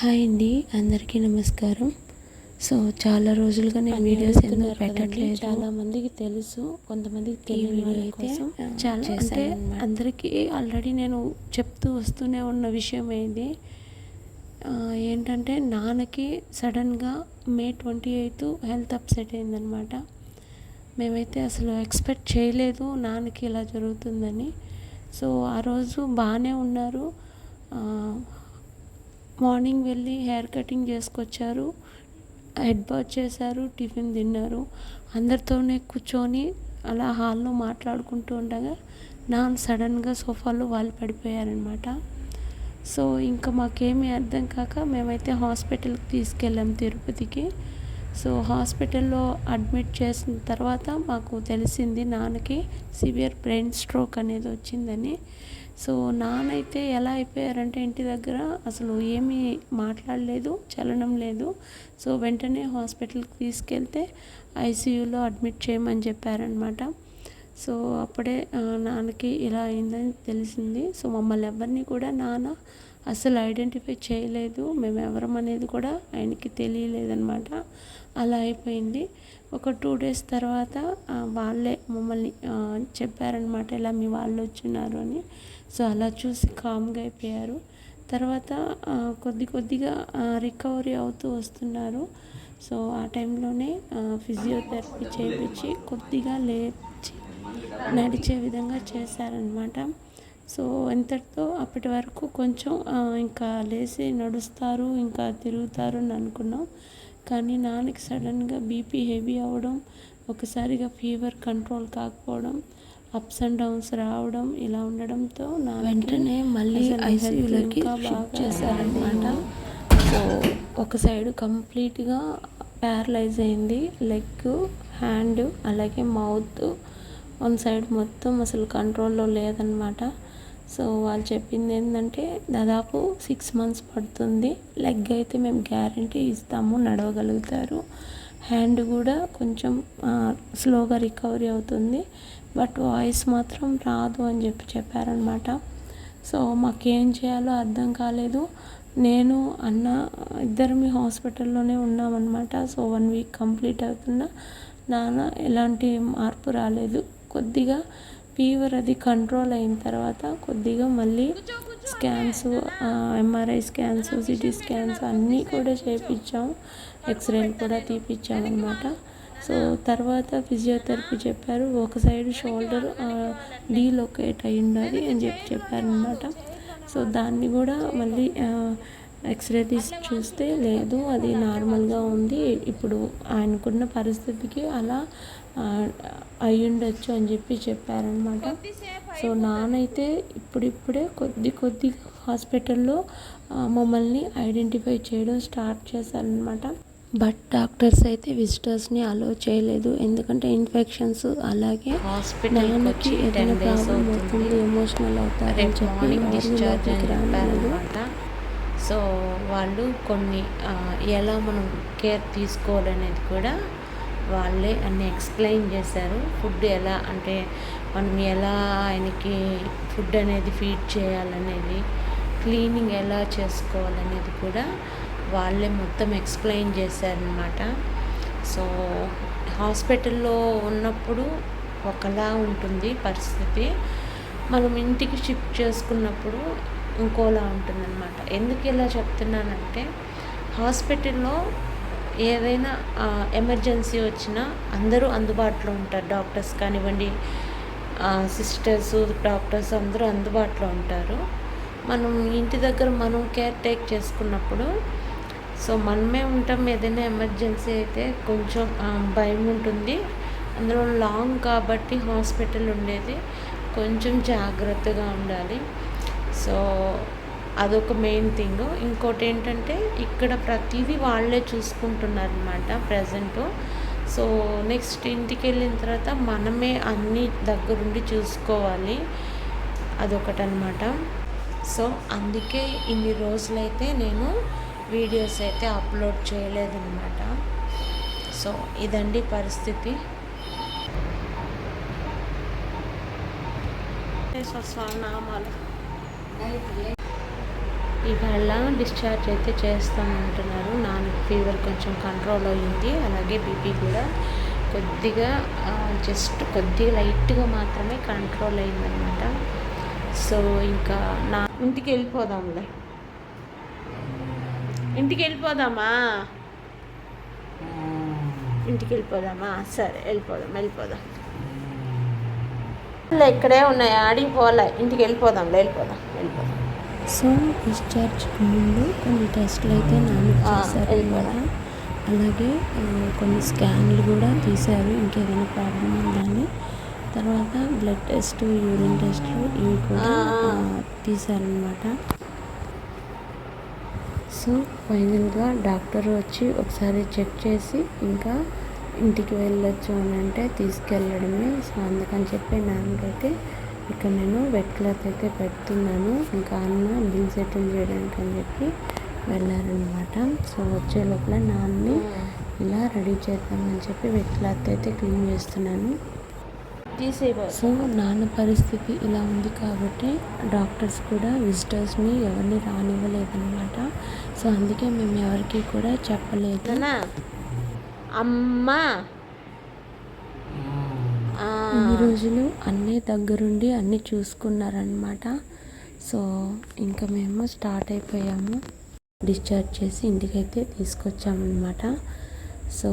Hi అండి, అందరికీ నమస్కారం. సో చాలా రోజులుగా నేను వీడియోస్ ఎందుకు పెట్టట్లేదు, చాలా మందికి తెలుసు, కొంతమందికి ఈ తెలియని వీడియో వాళ్ళ అయితే కోసం చాలా అంటే చేశానన్నమాట. అందరికీ ఆల్రెడీ నేను చెప్తూ వస్తూనే ఉన్న విషయం ఇది ఏంటంటే నాన్నకి సడన్గా మే 28 హెల్త్ అప్సెట్ అయిందనమాట. మేమైతే అసలు ఎక్స్పెక్ట్ చేయలేదు నాన్నకి ఇలా జరుగుతుందని. సో ఆ రోజు బాగానే ఉన్నారు. మార్నింగ్ వెళ్ళి హెయిర్ కటింగ్ చేసుకొచ్చారు, హెడ్ బాత్ చేశారు, టిఫిన్ తిన్నారు. అందరితోనే కూర్చొని అలా హాల్లో మాట్లాడుకుంటూ ఉండగా నాన్న సడన్గా సోఫాలో వాళ్ళు పడిపోయారనమాట. సో ఇంకా మాకేమీ అర్థం కాక మేమైతే హాస్పిటల్కి తీసుకెళ్ళాం, తిరుపతికి. సో హాస్పిటల్లో అడ్మిట్ చేసిన తర్వాత మాకు తెలిసింది నాన్నకి సివియర్ బ్రెయిన్ స్ట్రోక్ అనేది వచ్చిందని. సో నాన్న అయితే ఎలా అయిపోయారంటే ఇంటి దగ్గర అసలు ఏమీ మాట్లాడలేదు, చలనం లేదు. సో వెంటనే హాస్పిటల్కి తీసుకెళ్తే ఐసీయూలో అడ్మిట్ చేయమని చెప్పారనమాట. సో అప్పుడే నాన్నకి ఇలా అయిందని తెలిసింది. సో మమ్మల్ని ఎవరిని కూడా నాన్న అసలు ఐడెంటిఫై చేయలేదు, మేము ఎవరం అనేది కూడా ఆయనకి తెలియలేదన్నమాట. అలా అయిపోయింది. ఒక 2 days తర్వాత వాళ్ళే మమ్మల్ని చెప్పారనమాట, ఇలా మీ వాళ్ళు వచ్చినారు అని. సో అలా చూసి కామ్గా అయిపోయారు. తర్వాత కొద్దిగా రికవరీ అవుతూ వస్తున్నారు. సో ఆ టైంలోనే ఫిజియోథెరపీ చేయించి కొద్దిగా లేచి నడిచే విధంగా చేశారనమాట. సో ఇంతటితో అప్పటి వరకు కొంచెం ఇంకా లేచి నడుస్తారు, ఇంకా తిరుగుతారు అని అనుకున్నాం. కానీ నాన్నకి సడన్గా బీపీ హెవీ అవ్వడం, ఒకసారిగా ఫీవర్ కంట్రోల్ కాకపోవడం, అప్స్ అండ్ డౌన్స్ రావడం, ఇలా ఉండడంతో నా వెంటనే మళ్ళీ ఐసీయూలోకి షిఫ్ట్ చేశారనమాట. సో ఒక సైడ్ కంప్లీట్గా ప్యారలైజ్ అయింది, లెగ్, హ్యాండ్, అలాగే మౌత్. వన్ సైడ్ మొత్తం అసలు కంట్రోల్లో లేదనమాట. సో వాళ్ళు చెప్పింది ఏంటంటే దాదాపు 6 months పడుతుంది. లెగ్ అయితే మేము గ్యారంటీ ఇస్తాము, నడవగలుగుతారు. హ్యాండ్ కూడా కొంచెం స్లోగా రికవరీ అవుతుంది, బట్ వాయిస్ మాత్రం రాదు అని చెప్పారనమాట. సో మాకేం చేయాలో అర్థం కాలేదు. నేను అన్న ఇద్దరమి హాస్పిటల్లోనే ఉన్నామన్నమాట. సో 1 week కంప్లీట్ అవుతున్నా నాన్న ఎలాంటి మార్పు రాలేదు. కొద్దిగా ఫీవర్ అది కంట్రోల్ అయిన తర్వాత కొద్దిగా మళ్ళీ scans, MRI scans, CT scans అన్నీ కూడా చేయించాము, ఎక్స్రేలు కూడా తీపిచ్చామన్నమాట. సో తర్వాత ఫిజియోథెరపీ చెప్పారు, ఒక సైడ్ షోల్డర్ డీలొకేట్ అయి ఉండాలి అని చెప్పారనమాట. సో దాన్ని కూడా మళ్ళీ ఎక్స్రే తీసి చూస్తే లేదు, అది నార్మల్గా ఉంది, ఇప్పుడు ఆయనకున్న పరిస్థితికి అలా అయ్యుండొచ్చు అని చెప్పారనమాట. సో నాన్నైతే ఇప్పుడిప్పుడే కొద్ది హాస్పిటల్లో మమ్మల్ని ఐడెంటిఫై చేయడం స్టార్ట్ చేశారనమాట. బట్ డాక్టర్స్ అయితే విజిటర్స్ని అలో చేయలేదు, ఎందుకంటే ఇన్ఫెక్షన్స్, అలాగే నాన్నకి ఏదైనా ప్రాబ్లం అవుతుంది, ఎమోషనల్ అవుతారని చెప్పి డిశ్చార్జ్ అనమాట. సో వాళ్ళు కొన్ని ఎలా మనం కేర్ తీసుకోవాలనేది కూడా వాళ్ళే అన్నీ ఎక్స్ప్లెయిన్ చేశారు. ఫుడ్ ఎలా అంటే మనం ఎలా ఆయనకి ఫుడ్ అనేది ఫీడ్ చేయాలనేది, క్లీనింగ్ ఎలా చేసుకోవాలనేది కూడా వాళ్ళే మొత్తం ఎక్స్ప్లెయిన్ చేశారనమాట. సో హాస్పిటల్లో ఉన్నప్పుడు ఒకలా ఉంటుంది పరిస్థితి, మనం ఇంటికి షిఫ్ట్ చేసుకున్నప్పుడు ఇంకోలా ఉంటుందన్నమాట. ఎందుకు ఇలా చెప్తున్నానంటే హాస్పిటల్లో ఏదైనా ఎమర్జెన్సీ వచ్చినా అందరూ అందుబాటులో ఉంటారు. డాక్టర్స్ కానివ్వండి, సిస్టర్స్, డాక్టర్స్ అందరూ అందుబాటులో ఉంటారు. మనం ఇంటి దగ్గర మనం కేర్ టేక్ చేసుకున్నప్పుడు సో మనమే ఉంటాం. ఏదైనా ఎమర్జెన్సీ అయితే కొంచెం భయం ఉంటుంది. అందులో లాంగ్ కాబట్టి హాస్పిటల్ ఉండేది, కొంచెం జాగ్రత్తగా ఉండాలి. సో అదొక మెయిన్ థింగ్. ఇంకోటి ఏంటంటే ఇక్కడ ప్రతిదీ వాళ్ళే చూసుకుంటున్నారనమాట ప్రజెంటు. సో నెక్స్ట్ ఇంటికి వెళ్ళిన తర్వాత మనమే అన్నీ దగ్గరుండి చూసుకోవాలి, అదొకటనమాట. సో అందుకే ఇన్ని రోజులైతే నేను వీడియోస్ అయితే అప్లోడ్ చేయలేదన్నమాట. సో ఇదండి పరిస్థితి. నామాలు ఇవాళ డిశ్చార్జ్ అయితే చేస్తామంటున్నారు. నాన్నకి ఫీవర్ కొంచెం కంట్రోల్ అయ్యింది, అలాగే బీపీ కూడా కొద్దిగా జస్ట్ కొద్దిగా లైట్గా మాత్రమే కంట్రోల్ అయిందనమాట. సో ఇంకా నా ఇంటికి వెళ్ళిపోదాంలే, ఇంటికి వెళ్ళిపోదామా, ఇంటికి వెళ్ళిపోదామా, సరే వెళ్ళిపోదాం. ఇక్కడే ఉన్నాయి, ఆడికి పోలే, ఇంటికి వెళ్ళిపోదాం. సో డిశ్చార్జ్ ముందు కొన్ని టెస్ట్లు అయితే నాన్నకు చేశారు అనమాట. అలాగే కొన్ని స్కాన్లు కూడా తీశారు, ఇంకేదైనా ప్రాబ్లం ఉందా అని. తర్వాత బ్లడ్ టెస్ట్, యూరిన్ టెస్ట్లు ఇవి కూడా తీశారనమాట. సో ఫైనల్గా డాక్టర్ వచ్చి ఒకసారి చెక్ చేసి ఇంకా ఇంటికి వెళ్ళొచ్చు అని అంటే తీసుకెళ్ళడమే. సో అందుకని చెప్పి నాన్నకైతే ఇక్కడ నేను వెట్ క్లాత్ అయితే పెడుతున్నాను. ఇంకా అన్న బిల్ సెటిల్ చేయడానికి అని చెప్పి వెళ్ళారనమాట. సో వచ్చే లోపల నాన్నని ఇలా రెడీ చేద్దామని చెప్పి వెట్ క్లాత్ అయితే క్లీన్ చేస్తున్నాను. సో నాన్న పరిస్థితి ఇలా ఉంది కాబట్టి డాక్టర్స్ కూడా విజిటర్స్ని ఎవరిని రానివ్వలేదన్నమాట. సో అందుకే మేము ఎవరికి కూడా చెప్పలేదు. అమ్మా ఇన్ని రోజులు అన్నీ దగ్గరుండి అన్నీ చూసుకున్నారనమాట. సో ఇంకా మేము స్టార్ట్ అయిపోయాము, డిశ్చార్జ్ చేసి ఇంటికైతే తీసుకొచ్చామన్నమాట. సో